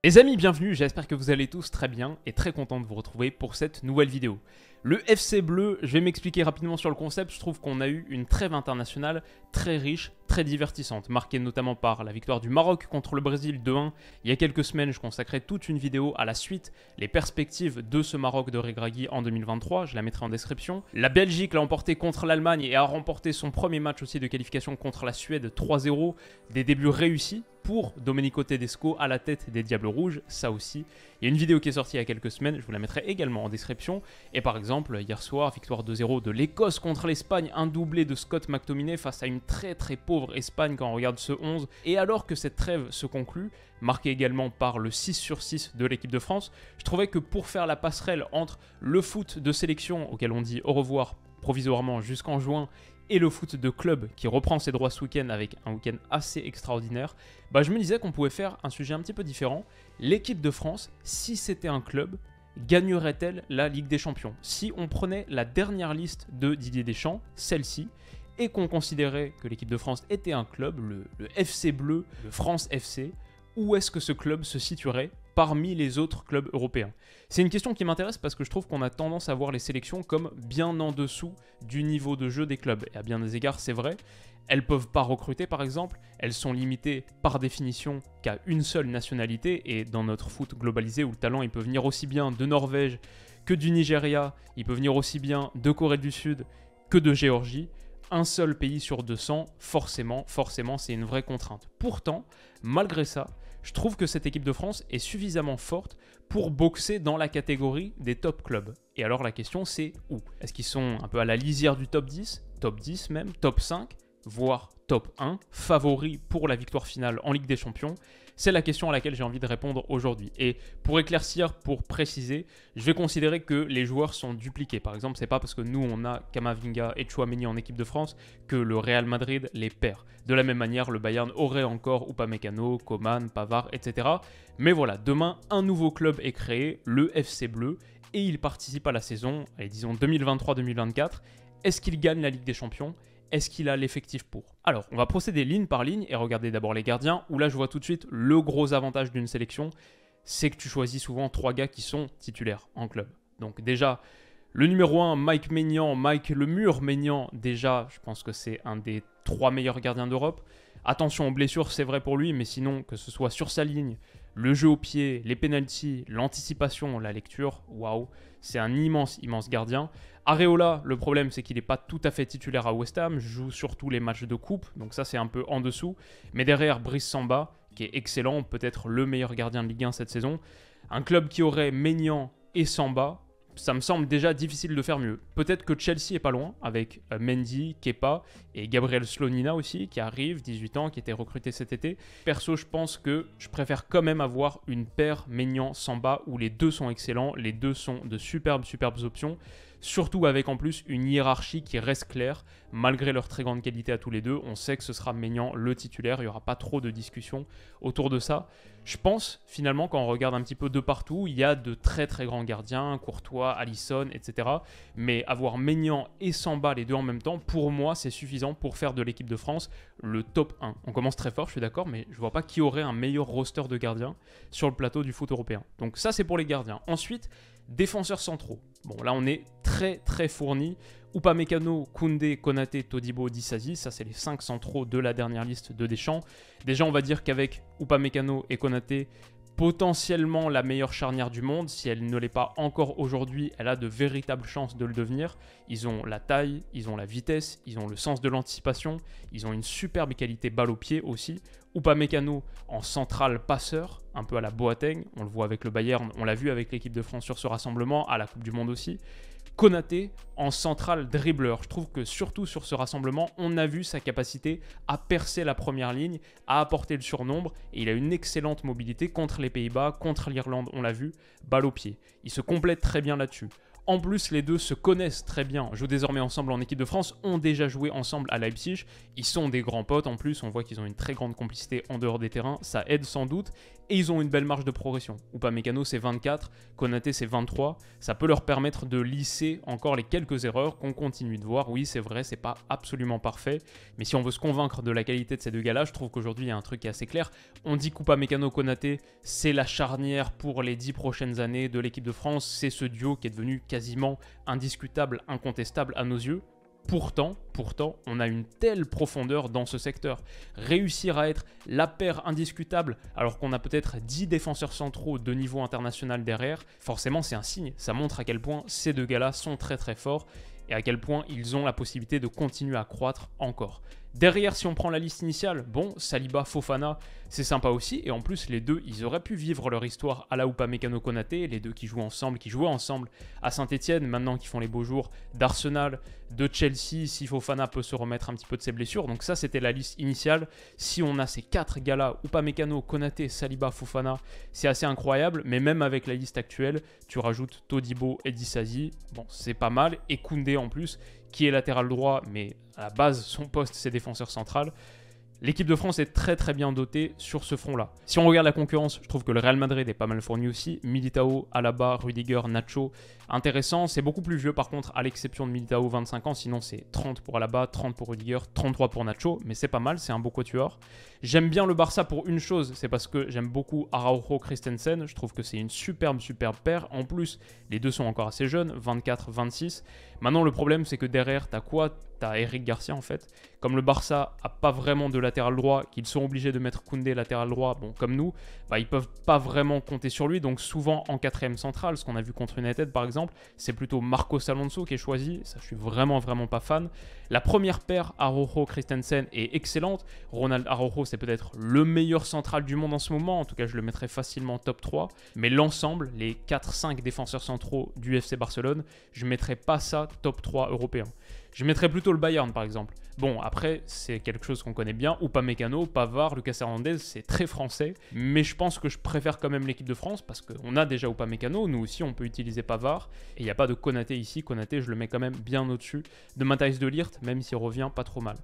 Les amis, bienvenue, j'espère que vous allez tous très bien et très content de vous retrouver pour cette nouvelle vidéo. Le FC Bleu, je vais m'expliquer rapidement sur le concept. Je trouve qu'on a eu une trêve internationale très riche, très divertissante, marquée notamment par la victoire du Maroc contre le Brésil 2-1. Il y a quelques semaines, je consacrais toute une vidéo à la suite, les perspectives de ce Maroc de Regragui en 2023, je la mettrai en description. La Belgique l'a emporté contre l'Allemagne et a remporté son premier match aussi de qualification contre la Suède 3-0, des débuts réussis pour Domenico Tedesco à la tête des Diables Rouges, ça aussi. Il y a une vidéo qui est sortie il y a quelques semaines, je vous la mettrai également en description. Et par exemple, hier soir, victoire 2-0 de l'Écosse contre l'Espagne, un doublé de Scott McTominay face à une très pauvre Espagne quand on regarde ce 11. Et alors que cette trêve se conclut, marquée également par le 6/6 de l'équipe de France, je trouvais que pour faire la passerelle entre le foot de sélection, auquel on dit au revoir provisoirement jusqu'en juin, et le foot de club qui reprend ses droits ce week-end avec un week-end assez extraordinaire, je me disais qu'on pouvait faire un sujet un petit peu différent. L'équipe de France, si c'était un club, gagnerait-elle la Ligue des Champions? Si on prenait la dernière liste de Didier Deschamps, celle-ci, et qu'on considérait que l'équipe de France était un club, le FC Bleu, le France FC, où est-ce que ce club se situerait parmi les autres clubs européens? C'est une question qui m'intéresse parce que je trouve qu'on a tendance à voir les sélections comme bien en dessous du niveau de jeu des clubs. Et à bien des égards, c'est vrai. Elles ne peuvent pas recruter, par exemple. Elles sont limitées par définition qu'à une seule nationalité. Et dans notre foot globalisé, où le talent il peut venir aussi bien de Norvège que du Nigeria, il peut venir aussi bien de Corée du Sud que de Géorgie, un seul pays sur 200, forcément, c'est une vraie contrainte. Pourtant, malgré ça, je trouve que cette équipe de France est suffisamment forte pour boxer dans la catégorie des top clubs. Et alors la question c'est où? Est-ce qu'ils sont un peu à la lisière du top 10 même, top 5, voire top 1, favoris pour la victoire finale en Ligue des Champions? C'est la question à laquelle j'ai envie de répondre aujourd'hui. Et pour éclaircir, pour préciser, je vais considérer que les joueurs sont dupliqués. Par exemple, c'est pas parce que nous on a Camavinga et Tchouaméni en équipe de France que le Real Madrid les perd. De la même manière, le Bayern aurait encore Upamecano, Coman, Pavard, etc. Mais voilà, demain, un nouveau club est créé, le FC Bleu, et il participe à la saison, allez, disons 2023-2024. Est-ce qu'il gagne la Ligue des Champions ? Est-ce qu'il a l'effectif pour? Alors, on va procéder ligne par ligne et regarder d'abord les gardiens, où là je vois tout de suite le gros avantage d'une sélection, c'est que tu choisis souvent 3 gars qui sont titulaires en club. Donc déjà, le numéro 1, Mike le mur Maignan, déjà, je pense que c'est un des 3 meilleurs gardiens d'Europe. Attention aux blessures, c'est vrai pour lui, mais sinon, que ce soit sur sa ligne, le jeu au pied, les pénaltys, l'anticipation, la lecture, waouh, c'est un immense gardien. Areola, le problème c'est qu'il n'est pas tout à fait titulaire à West Ham, joue surtout les matchs de coupe, donc ça c'est un peu en dessous. Mais derrière, Brice Samba, qui est excellent, peut-être le meilleur gardien de Ligue 1 cette saison. Un club qui aurait Maignan et Samba, ça me semble déjà difficile de faire mieux. Peut-être que Chelsea est pas loin, avec Mendy, Kepa et Gabriel Slonina aussi, qui arrive, 18 ans, qui était recruté cet été. Perso, je pense que je préfère quand même avoir une paire Maignan-Samba où les deux sont excellents, les deux sont de superbes options. Surtout avec en plus une hiérarchie qui reste claire, malgré leur très grande qualité à tous les deux. On sait que ce sera Maignan le titulaire, il n'y aura pas trop de discussion autour de ça. Je pense finalement quand on regarde un petit peu de partout, il y a de très grands gardiens, Courtois, Alisson, etc. Mais avoir Maignan et Samba les deux en même temps, pour moi c'est suffisant pour faire de l'équipe de France le top 1. On commence très fort, je suis d'accord, mais je vois pas qui aurait un meilleur roster de gardiens sur le plateau du foot européen. Donc ça c'est pour les gardiens. Ensuite, défenseurs centraux. Bon, là, on est très fourni. Upamecano, Koundé, Konaté, Todibo, Disasi, ça, c'est les 5 centraux de la dernière liste de Deschamps. Déjà, on va dire qu'avec Upamecano et Konaté, potentiellement la meilleure charnière du monde. Si elle ne l'est pas encore aujourd'hui, elle a de véritables chances de le devenir. Ils ont la taille, ils ont la vitesse, ils ont le sens de l'anticipation, ils ont une superbe qualité balle au pied aussi. Upamecano en central passeur, un peu à la Boateng, on le voit avec le Bayern, on l'a vu avec l'équipe de France sur ce rassemblement, à la Coupe du Monde aussi. Konaté en central dribbleur. Je trouve que surtout sur ce rassemblement, on a vu sa capacité à percer la première ligne, à apporter le surnombre, et il a une excellente mobilité contre les Pays-Bas, contre l'Irlande, on l'a vu, balle au pied. Il se complète très bien là-dessus. En plus, les deux se connaissent très bien, jouent désormais ensemble en équipe de France, ont déjà joué ensemble à Leipzig. Ils sont des grands potes en plus, on voit qu'ils ont une très grande complicité en dehors des terrains, ça aide sans doute. Et ils ont une belle marge de progression. Upamecano c'est 24, Konaté c'est 23. Ça peut leur permettre de lisser encore les quelques erreurs qu'on continue de voir. Oui, c'est vrai, c'est pas absolument parfait. Mais si on veut se convaincre de la qualité de ces deux gars-là, je trouve qu'aujourd'hui il y a un truc qui est assez clair. On dit qu'Upamecano Konaté, c'est la charnière pour les 10 prochaines années de l'équipe de France. C'est ce duo qui est devenu quasiment indiscutable, incontestable à nos yeux. Pourtant, on a une telle profondeur dans ce secteur. Réussir à être la paire indiscutable alors qu'on a peut-être 10 défenseurs centraux de niveau international derrière, forcément c'est un signe. Ça montre à quel point ces deux gars-là sont très très forts et à quel point ils ont la possibilité de continuer à croître encore. Derrière, si on prend la liste initiale, bon, Saliba, Fofana, c'est sympa aussi. Et en plus, les deux, ils auraient pu vivre leur histoire à la Upamecano Konaté, les deux qui jouent ensemble, qui jouaient ensemble à Saint-Etienne, maintenant qui font les beaux jours d'Arsenal, de Chelsea, si Fofana peut se remettre un petit peu de ses blessures. Donc ça, c'était la liste initiale. Si on a ces 4 gars-là, Upamecano, Konaté, Saliba, Fofana, c'est assez incroyable. Mais même avec la liste actuelle, tu rajoutes Todibo et Disasi, bon, c'est pas mal. Et Koundé en plus, qui est latéral droit, mais à la base, son poste, c'est défenseur central. L'équipe de France est très très bien dotée sur ce front-là. Si on regarde la concurrence, je trouve que le Real Madrid est pas mal fourni aussi. Militao, Alaba, Rudiger, Nacho, intéressant. C'est beaucoup plus vieux par contre, à l'exception de Militao, 25 ans. Sinon c'est 30 pour Alaba, 30 pour Rudiger, 33 pour Nacho. Mais c'est pas mal, c'est un beau quatuor. J'aime bien le Barça pour une chose, c'est parce que j'aime beaucoup Araujo, Christensen. Je trouve que c'est une superbe paire. En plus, les deux sont encore assez jeunes, 24, 26. Maintenant le problème c'est que derrière, t'as quoi? T'as Eric Garcia en fait. Comme le Barça a pas vraiment de latéral droit, qu'ils sont obligés de mettre Koundé latéral droit, bon comme nous, bah, ils peuvent pas vraiment compter sur lui. Donc souvent en quatrième centrale, ce qu'on a vu contre United par exemple, c'est plutôt Marcos Alonso qui est choisi. Ça je suis vraiment pas fan. La première paire Araujo-Christensen est excellente. Ronald Araujo c'est peut-être le meilleur central du monde en ce moment. En tout cas je le mettrais facilement top 3. Mais l'ensemble, les 4-5 défenseurs centraux du FC Barcelone, je mettrais pas ça top 3 européen. Je mettrais plutôt le Bayern par exemple. Bon, après, c'est quelque chose qu'on connaît bien. Upamecano, Pavard, Lucas Hernandez, c'est très français. Mais je pense que je préfère quand même l'équipe de France parce qu'on a déjà Upamecano. Nous aussi, on peut utiliser Pavard. Et il n'y a pas de Konaté ici. Konaté, je le mets quand même bien au-dessus de Matthijs de Ligt, même s'il revient pas trop mal.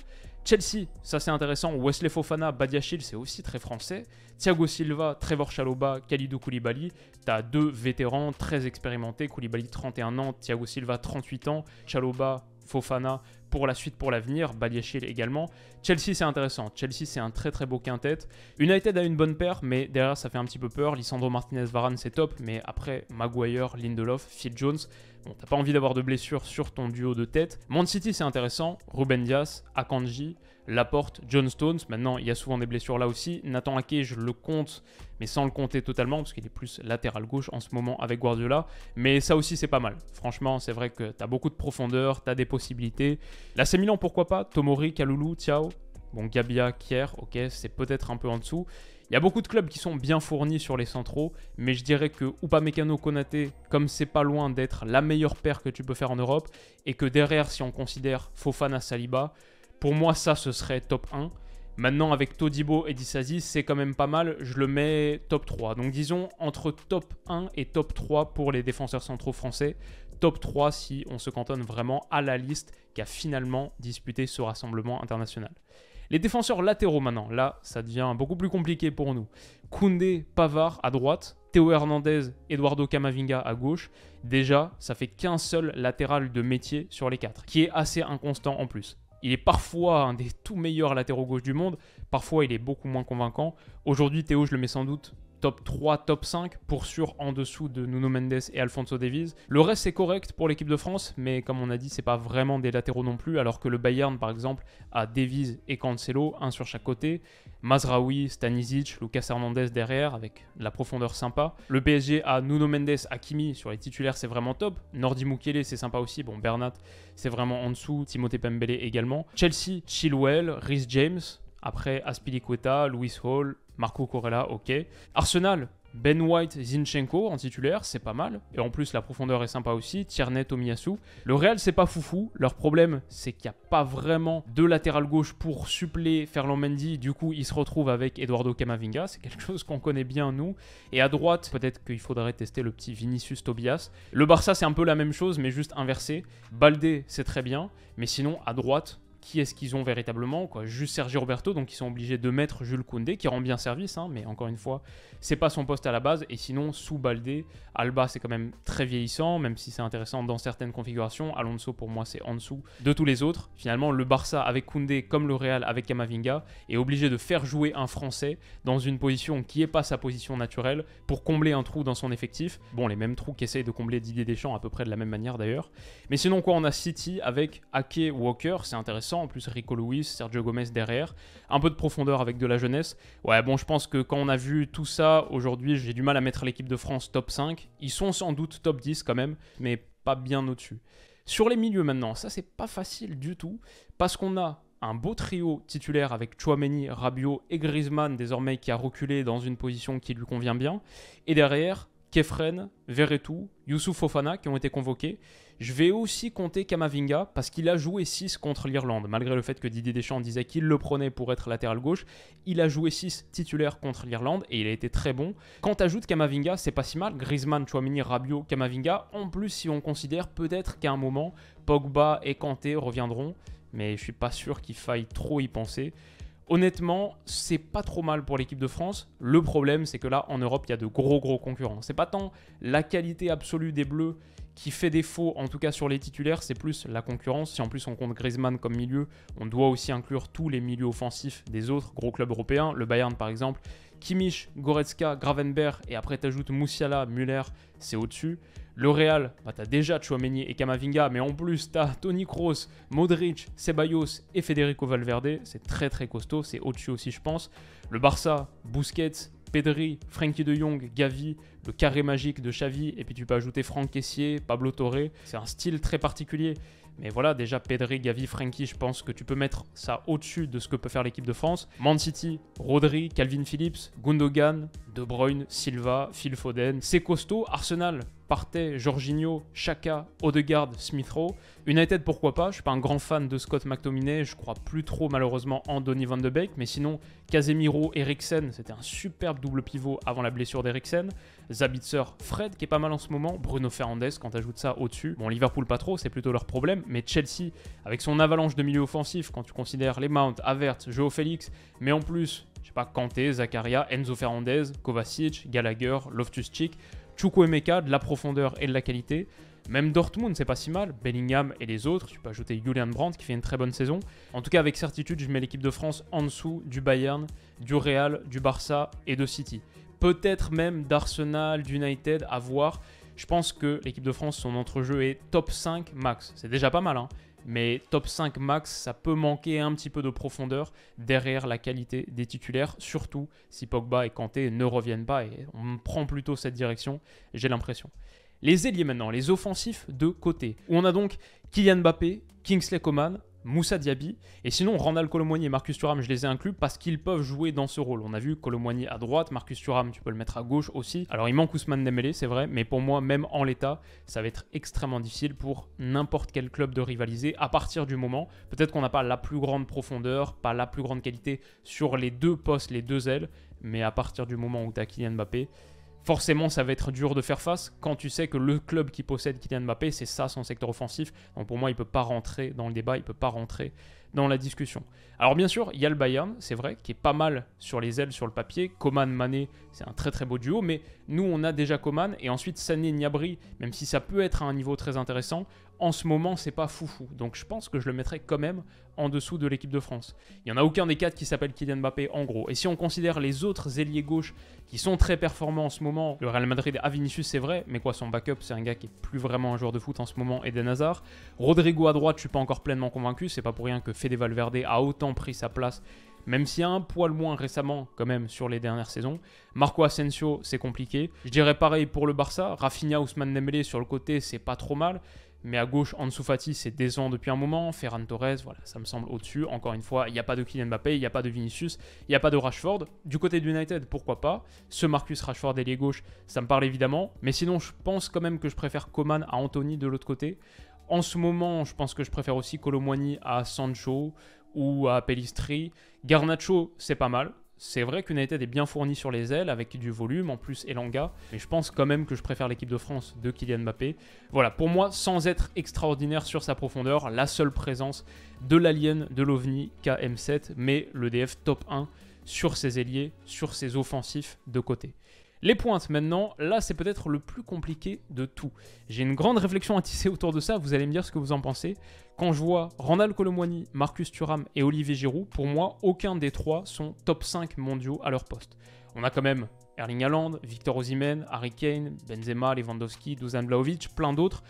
Chelsea, ça c'est intéressant. Wesley Fofana, Badiachil, c'est aussi très français. Thiago Silva, Trevor Chalobah, Kalidou Koulibaly. T'as deux vétérans très expérimentés. Koulibaly, 31 ans. Thiago Silva, 38 ans. Chalobah, Fofana pour la suite, pour l'avenir, Badiachil également. Chelsea c'est intéressant, Chelsea c'est un très très beau quintet. United a une bonne paire, mais derrière ça fait un petit peu peur. Lisandro Martinez-Varane c'est top, mais après Maguire, Lindelof, Phil Jones, bon t'as pas envie d'avoir de blessures sur ton duo de tête. Man City c'est intéressant, Ruben Dias, Akanji, Laporte, John Stones, maintenant il y a souvent des blessures là aussi. Nathan Ake je le compte, mais sans le compter totalement, parce qu'il est plus latéral gauche en ce moment avec Guardiola. Mais ça aussi c'est pas mal, franchement c'est vrai que t'as beaucoup de profondeur, t'as des possibilités. L'AC Milan pourquoi pas, Tomori, Kalulu, Thiaw, bon Gabia, Kier, ok c'est peut-être un peu en dessous. Il y a beaucoup de clubs qui sont bien fournis sur les centraux, mais je dirais que Upamecano, Konaté, comme c'est pas loin d'être la meilleure paire que tu peux faire en Europe, et que derrière si on considère Fofana, Saliba, pour moi, ça, ce serait top 1. Maintenant, avec Todibo et Disasi, c'est quand même pas mal. Je le mets top 3. Donc, disons, entre top 1 et top 3 pour les défenseurs centraux français. Top 3 si on se cantonne vraiment à la liste qui a finalement disputé ce rassemblement international. Les défenseurs latéraux maintenant, là, ça devient beaucoup plus compliqué pour nous. Koundé, Pavard à droite. Théo Hernandez, Eduardo Camavinga à gauche. Déjà, ça fait qu'un seul latéral de métier sur les 4, qui est assez inconstant en plus. Il est parfois un des tout meilleurs latéraux gauche du monde, parfois il est beaucoup moins convaincant. Aujourd'hui, Théo, je le mets sans doute top 3, top 5, pour sûr en dessous de Nuno Mendes et Alphonso Davies. Le reste, c'est correct pour l'équipe de France, mais comme on a dit, c'est pas vraiment des latéraux non plus, alors que le Bayern, par exemple, a Davies et Cancelo, un sur chaque côté. Mazraoui, Stanisic, Lucas Hernandez derrière, avec de la profondeur sympa. Le PSG a Nuno Mendes, Hakimi, sur les titulaires, c'est vraiment top. Nordi Mukiele, c'est sympa aussi. Bon, Bernat, c'est vraiment en dessous. Timothée Pembele également. Chelsea, Chilwell, Reece James. Après, Azpilicueta, Lewis Hall, Marco Corella, ok. Arsenal, Ben White, Zinchenko en titulaire, c'est pas mal. Et en plus, la profondeur est sympa aussi. Tierney, Tomiyasu. Le Real, c'est pas foufou. Leur problème, c'est qu'il n'y a pas vraiment de latéral gauche pour suppléer Ferland Mendy. Du coup, ils se retrouvent avec Eduardo Camavinga. C'est quelque chose qu'on connaît bien, nous. Et à droite, peut-être qu'il faudrait tester le petit Vinicius Tobias. Le Barça, c'est un peu la même chose, mais juste inversé. Baldé, c'est très bien. Mais sinon, à droite, qui est-ce qu'ils ont véritablement quoi? Juste Sergi Roberto, donc ils sont obligés de mettre Jules Koundé, qui rend bien service, hein, mais encore une fois, c'est pas son poste à la base. Et sinon, sous Baldé, Alba, c'est quand même très vieillissant, même si c'est intéressant dans certaines configurations. Alonso, pour moi, c'est en dessous de tous les autres. Finalement, le Barça, avec Koundé, comme le Real, avec Camavinga, est obligé de faire jouer un Français dans une position qui n'est pas sa position naturelle pour combler un trou dans son effectif. Bon, les mêmes trous qu'essaye de combler Didier Deschamps, à peu près de la même manière d'ailleurs. Mais sinon, quoi, on a City avec Ake, Walker, c'est intéressant. En plus, Rico Lewis, Sergio Gomez derrière. Un peu de profondeur avec de la jeunesse. Ouais, bon, je pense que quand on a vu tout ça, aujourd'hui, j'ai du mal à mettre l'équipe de France top 5. Ils sont sans doute top 10 quand même, mais pas bien au-dessus. Sur les milieux maintenant, ça, c'est pas facile du tout, parce qu'on a un beau trio titulaire avec Tchouaméni, Rabiot et Griezmann, désormais qui a reculé dans une position qui lui convient bien. Et derrière, Kefren, Verretou, Youssouf Fofana qui ont été convoqués. Je vais aussi compter Camavinga parce qu'il a joué 6 contre l'Irlande. Malgré le fait que Didier Deschamps disait qu'il le prenait pour être latéral gauche, il a joué 6 titulaires contre l'Irlande et il a été très bon. Quand tu ajoutes Camavinga, c'est pas si mal. Griezmann, Tchouaméni, Rabiot, Camavinga. En plus, si on considère peut-être qu'à un moment, Pogba et Kanté reviendront, mais je suis pas sûr qu'il faille trop y penser. Honnêtement, c'est pas trop mal pour l'équipe de France. Le problème, c'est que là, en Europe, il y a de gros concurrents. C'est pas tant la qualité absolue des Bleus qui fait défaut, en tout cas sur les titulaires, c'est plus la concurrence. Si en plus on compte Griezmann comme milieu, on doit aussi inclure tous les milieux offensifs des autres gros clubs européens. Le Bayern, par exemple, Kimmich, Goretzka, Gravenberch, et après tu ajoutes Musiala, Müller, c'est au-dessus. Le Real, bah, tu as déjà Tchouaméni et Camavinga, mais en plus tu as Toni Kroos, Modric, Ceballos et Federico Valverde. C'est très costaud, c'est au-dessus aussi je pense. Le Barça, Busquets, Pedri, Frenkie de Jong, Gavi, le carré magique de Xavi, et puis tu peux ajouter Franck Kessié, Pablo Torre. C'est un style très particulier. Mais voilà, déjà Pedri, Gavi, Frenkie, je pense que tu peux mettre ça au-dessus de ce que peut faire l'équipe de France. Man City, Rodri, Calvin Phillips, Gundogan, De Bruyne, Silva, Phil Foden. C'est costaud. Arsenal, Partey, Jorginho, Xhaka, Odegaard, Smith Rowe. United, pourquoi pas. Je suis pas un grand fan de Scott McTominay. Je crois plus trop malheureusement en Donny van de Beek. Mais sinon, Casemiro, Eriksen, c'était un superbe double pivot avant la blessure d'Eriksen. Zabitzer, Fred qui est pas mal en ce moment. Bruno Fernandes quand tu ajoutes ça au-dessus. Bon, Liverpool pas trop, c'est plutôt leur problème. Mais Chelsea, avec son avalanche de milieu offensif, quand tu considères les Mount, Havertz, Joao Félix, mais en plus, je sais pas, Kanté, Zakaria, Enzo Fernandez, Kovacic, Gallagher, Loftus-Cheek, Chukwuemeka, de la profondeur et de la qualité. Même Dortmund, c'est pas si mal. Bellingham et les autres. Tu peux ajouter Julian Brandt qui fait une très bonne saison. En tout cas, avec certitude, je mets l'équipe de France en dessous du Bayern, du Real, du Barça et de City. Peut-être même d'Arsenal, d'United, à voir. Je pense que l'équipe de France, son entrejeu est top 5 max. C'est déjà pas mal, hein. Mais top 5 max, ça peut manquer un petit peu de profondeur derrière la qualité des titulaires, surtout si Pogba et Kanté ne reviennent pas. Et on prend plutôt cette direction, j'ai l'impression. Les ailiers maintenant, les offensifs de côté, où on a donc Kylian Mbappé, Kingsley Coman, Moussa Diaby, et sinon Randal Kolo Muani et Marcus Thuram, je les ai inclus parce qu'ils peuvent jouer dans ce rôle. On a vu Kolo Muani à droite, Marcus Thuram, tu peux le mettre à gauche aussi. Alors il manque Ousmane Dembélé, c'est vrai, mais pour moi, même en l'état, ça va être extrêmement difficile pour n'importe quel club de rivaliser à partir du moment. Peut-être qu'on n'a pas la plus grande profondeur, pas la plus grande qualité sur les deux postes, les deux ailes, mais à partir du moment où tu as Kylian Mbappé, forcément, ça va être dur de faire face quand tu sais que le club qui possède Kylian Mbappé, c'est ça son secteur offensif. Donc pour moi, il ne peut pas rentrer dans le débat, il ne peut pas rentrer dans la discussion. Alors bien sûr, il y a le Bayern, c'est vrai, qui est pas mal sur les ailes, sur le papier. Coman, Mané, c'est un très beau duo, mais nous, on a déjà Coman, et ensuite Sané, Gnabry, même si ça peut être à un niveau très intéressant, en ce moment, c'est pas foufou. Donc je pense que je le mettrai quand même en dessous de l'équipe de France. Il n'y en a aucun des quatre qui s'appelle Kylian Mbappé en gros. Et si on considère les autres ailiers gauche qui sont très performants en ce moment, le Real Madrid a Vinicius, c'est vrai, mais quoi, son backup, c'est un gars qui est plus vraiment un joueur de foot en ce moment, Eden Hazard. Rodrigo à droite, je suis pas encore pleinement convaincu, c'est pas pour rien que Fede Valverde a autant pris sa place, même s'il y a un poil moins récemment quand même sur les dernières saisons. Marco Asensio, c'est compliqué. Je dirais pareil pour le Barça. Rafinha, Ousmane Dembélé sur le côté, c'est pas trop mal. mais à gauche, Ansu Fati, c'est décevant depuis un moment. Ferran Torres, voilà, ça me semble au-dessus. Encore une fois, il n'y a pas de Kylian Mbappé, il n'y a pas de Vinicius, il n'y a pas de Rashford. Du côté de United, pourquoi pas. Ce Marcus Rashford ailier gauche, ça me parle évidemment. Mais sinon, je pense quand même que je préfère Coman à Anthony de l'autre côté. En ce moment, je pense que je préfère aussi Kolo Muani à Sancho ou à Pellistri. Garnacho, c'est pas mal. C'est vrai qu'United est bien fourni sur les ailes avec du volume, en plus Elanga, mais je pense quand même que je préfère l'équipe de France de Kylian Mbappé. Voilà, pour moi, sans être extraordinaire sur sa profondeur, la seule présence de l'alien, de l'OVNI KM7, mais le DF top 1 sur ses ailiers, sur ses offensifs de côté. Les pointes maintenant, là c'est peut-être le plus compliqué de tout. J'ai une grande réflexion à tisser autour de ça, vous allez me dire ce que vous en pensez. Quand je vois Randal Kolo Muani, Marcus Thuram et Olivier Giroud, pour moi, aucun des trois sont top 5 mondiaux à leur poste. On a quand même Erling Haaland, Victor Osimhen, Harry Kane, Benzema, Lewandowski, Dusan Vlahovic, plein d'autres.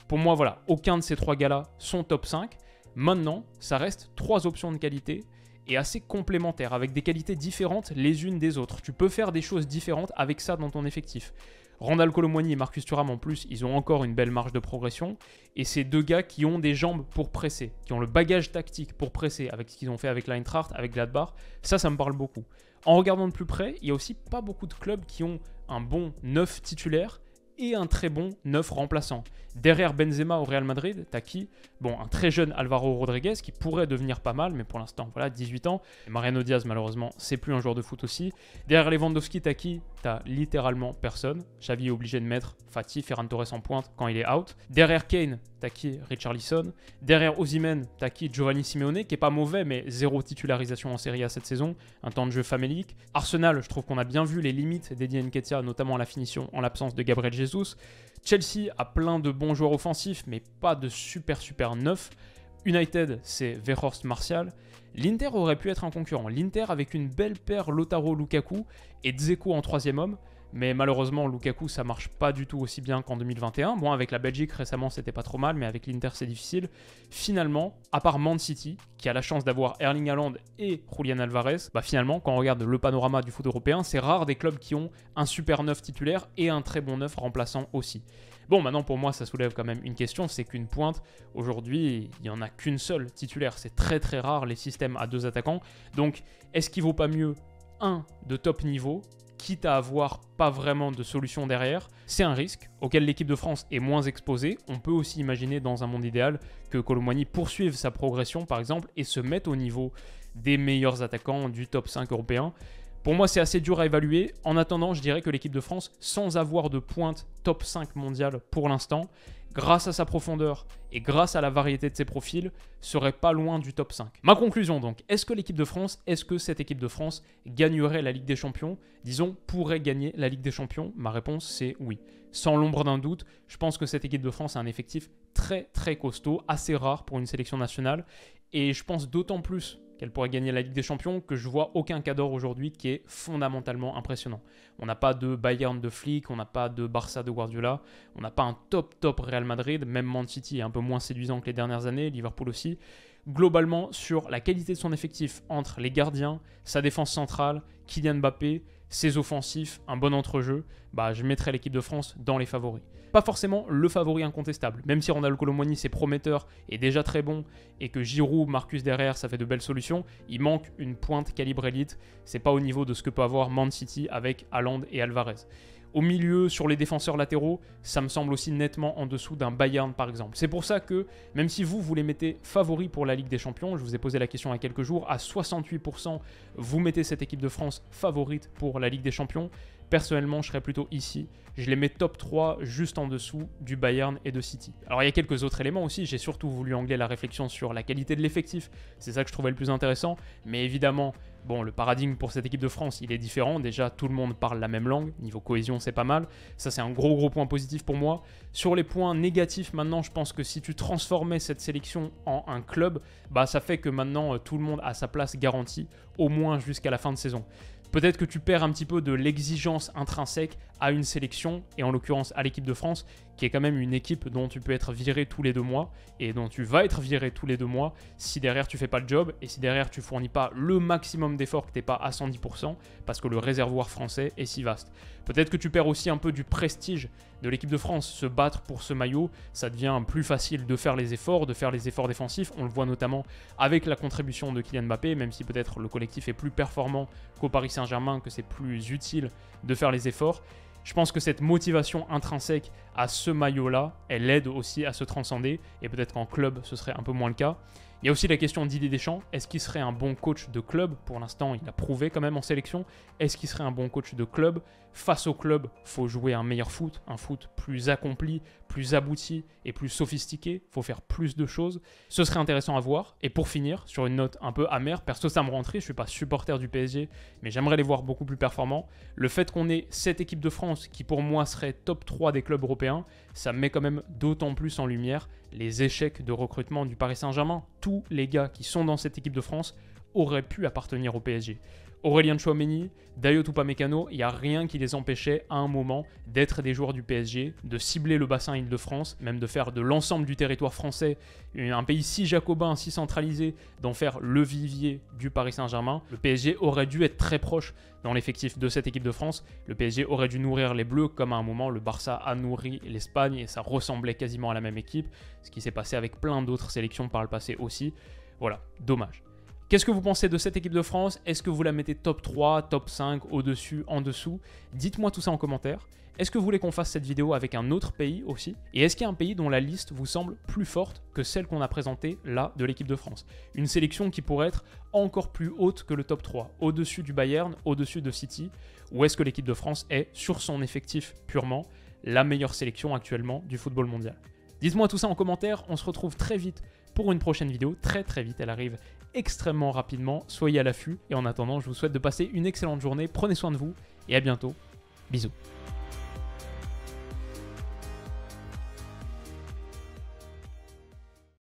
Pour moi, voilà, aucun de ces trois gars-là sont top 5. Maintenant, ça reste trois options de qualité et assez complémentaires, avec des qualités différentes les unes des autres. Tu peux faire des choses différentes avec ça dans ton effectif. Randal Kolo Muani et Marcus Thuram en plus, ils ont encore une belle marge de progression. Et c'est deux gars qui ont des jambes pour presser, qui ont le bagage tactique pour presser avec ce qu'ils ont fait avec l'Eintracht, avec Gladbach. Ça me parle beaucoup. En regardant de plus près, il y a aussi pas beaucoup de clubs qui ont un bon 9 titulaire et un très bon 9 remplaçant. Derrière Benzema au Real Madrid, t'as qui? Bon, un très jeune Alvaro Rodriguez qui pourrait devenir pas mal, mais pour l'instant, voilà, 18 ans. Et Mariano Diaz, malheureusement, c'est plus un joueur de foot aussi. Derrière Lewandowski, t'as qui? T'as littéralement personne. Xavi est obligé de mettre Fati, Ferran Torres en pointe quand il est out. Derrière Kane, t'as qui? Richarlison. Derrière Osimhen, t'as qui? Giovanni Simeone, qui est pas mauvais, mais zéro titularisation en Serie A cette saison. Un temps de jeu famélique. Arsenal, je trouve qu'on a bien vu les limites d'Eddie Nketiah, notamment à la finition en l'absence de Gabriel Jesus. Chelsea a plein de bons joueurs offensifs, mais pas de super neuf. United, c'est Weghorst, Martial. L'Inter aurait pu être un concurrent. L'Inter avec une belle paire Lautaro, Lukaku et Dzeko en troisième homme. Mais malheureusement, Lukaku, ça marche pas du tout aussi bien qu'en 2021. Bon, avec la Belgique, récemment, c'était pas trop mal, mais avec l'Inter, c'est difficile. Finalement, à part Man City, qui a la chance d'avoir Erling Haaland et Julian Alvarez, bah finalement, quand on regarde le panorama du foot européen, c'est rare des clubs qui ont un super neuf titulaire et un très bon neuf remplaçant aussi. Bon, maintenant, pour moi, ça soulève quand même une question, c'est qu'une pointe, aujourd'hui, il n'y en a qu'une seule titulaire. C'est très très rare les systèmes à deux attaquants. Donc, est-ce qu'il vaut pas mieux un de top niveau, quitte à avoir pas vraiment de solution derrière? C'est un risque auquel l'équipe de France est moins exposée. On peut aussi imaginer dans un monde idéal que Kolo Muani poursuive sa progression par exemple et se mette au niveau des meilleurs attaquants du top 5 européen. Pour moi, c'est assez dur à évaluer. En attendant, je dirais que l'équipe de France, sans avoir de pointe top 5 mondiale pour l'instant, grâce à sa profondeur et grâce à la variété de ses profils, serait pas loin du top 5. Ma conclusion donc, est-ce que cette équipe de France gagnerait la Ligue des Champions? Disons, pourrait gagner la Ligue des Champions? Ma réponse c'est oui. Sans l'ombre d'un doute, je pense que cette équipe de France a un effectif très très costaud, assez rare pour une sélection nationale, et je pense d'autant plus qu'elle pourrait gagner la Ligue des Champions, que je vois aucun cadre aujourd'hui qui est fondamentalement impressionnant. On n'a pas de Bayern de Flick, on n'a pas de Barça de Guardiola, on n'a pas un top Real Madrid, même Man City est un peu moins séduisant que les dernières années, Liverpool aussi. Globalement, sur la qualité de son effectif entre les gardiens, sa défense centrale, Kylian Mbappé, ses offensifs, un bon entrejeu, je mettrais l'équipe de France dans les favoris. Pas forcément le favori incontestable, même si Randal Kolo Muani c'est prometteur et déjà très bon, et que Giroud, Marcus derrière, ça fait de belles solutions, il manque une pointe calibre élite, c'est pas au niveau de ce que peut avoir Man City avec Haaland et Alvarez. Au milieu, sur les défenseurs latéraux, ça me semble aussi nettement en dessous d'un Bayern par exemple. C'est pour ça que, même si vous les mettez favoris pour la Ligue des Champions, je vous ai posé la question il y a quelques jours, à 68%, vous mettez cette équipe de France favorite pour la Ligue des Champions. Personnellement, je serais plutôt ici. Je les mets top 3 juste en dessous du Bayern et de City. Alors il y a quelques autres éléments aussi, j'ai surtout voulu angler la réflexion sur la qualité de l'effectif. C'est ça que je trouvais le plus intéressant. Mais évidemment, bon, le paradigme pour cette équipe de France, il est différent. Déjà, tout le monde parle la même langue. Niveau cohésion, c'est pas mal. Ça, c'est un gros point positif pour moi. Sur les points négatifs, maintenant, je pense que si tu transformais cette sélection en un club, ça fait que maintenant, tout le monde a sa place garantie, au moins jusqu'à la fin de saison. Peut-être que tu perds un petit peu de l'exigence intrinsèque à une sélection, et en l'occurrence à l'équipe de France, qui est quand même une équipe dont tu peux être viré tous les 2 mois, et dont tu vas être viré tous les 2 mois si derrière tu fais pas le job, et si derrière tu fournis pas le maximum d'efforts, que tu n'es pas à 110%, parce que le réservoir français est si vaste. Peut-être que tu perds aussi un peu du prestige de l'équipe de France. Se battre pour ce maillot, ça devient plus facile de faire les efforts défensifs. On le voit notamment avec la contribution de Kylian Mbappé, même si peut-être le collectif est plus performant qu'au Paris Saint-Germain, que c'est plus utile de faire les efforts. Je pense que cette motivation intrinsèque à ce maillot-là, elle aide aussi à se transcender, et peut-être qu'en club, ce serait un peu moins le cas. Il y a aussi la question d'Didier Deschamps. Est-ce qu'il serait un bon coach de club? Pour l'instant, il a prouvé quand même en sélection. Est-ce qu'il serait un bon coach de club? Face au club, il faut jouer un meilleur foot, un foot plus accompli, plus abouti et plus sophistiqué. Il faut faire plus de choses. Ce serait intéressant à voir. Et pour finir, sur une note un peu amère, perso ça me rend triste, je ne suis pas supporter du PSG, mais j'aimerais les voir beaucoup plus performants. Le fait qu'on ait cette équipe de France qui pour moi serait top 3 des clubs européens, ça met quand même d'autant plus en lumière les échecs de recrutement du Paris Saint-Germain. Tous les gars qui sont dans cette équipe de France auraient pu appartenir au PSG. Aurélien Tchouaméni, Dayot Upamecano, il n'y a rien qui les empêchait à un moment d'être des joueurs du PSG, de cibler le bassin Île-de-France, même de faire de l'ensemble du territoire français un pays si jacobin, si centralisé, d'en faire le vivier du Paris Saint-Germain. Le PSG aurait dû être très proche dans l'effectif de cette équipe de France. Le PSG aurait dû nourrir les Bleus comme à un moment le Barça a nourri l'Espagne et ça ressemblait quasiment à la même équipe, ce qui s'est passé avec plein d'autres sélections par le passé aussi. Voilà, dommage. Qu'est-ce que vous pensez de cette équipe de France? Est-ce que vous la mettez top 3, top 5, au-dessus, en dessous? Dites-moi tout ça en commentaire. Est-ce que vous voulez qu'on fasse cette vidéo avec un autre pays aussi? Et est-ce qu'il y a un pays dont la liste vous semble plus forte que celle qu'on a présentée là de l'équipe de France? Une sélection qui pourrait être encore plus haute que le top 3, au-dessus du Bayern, au-dessus de City? Ou est-ce que l'équipe de France est, sur son effectif purement, la meilleure sélection actuellement du football mondial? Dites-moi tout ça en commentaire, on se retrouve très vite pour une prochaine vidéo, très vite, elle arrive extrêmement rapidement, soyez à l'affût, et en attendant, je vous souhaite de passer une excellente journée, prenez soin de vous, et à bientôt, bisous.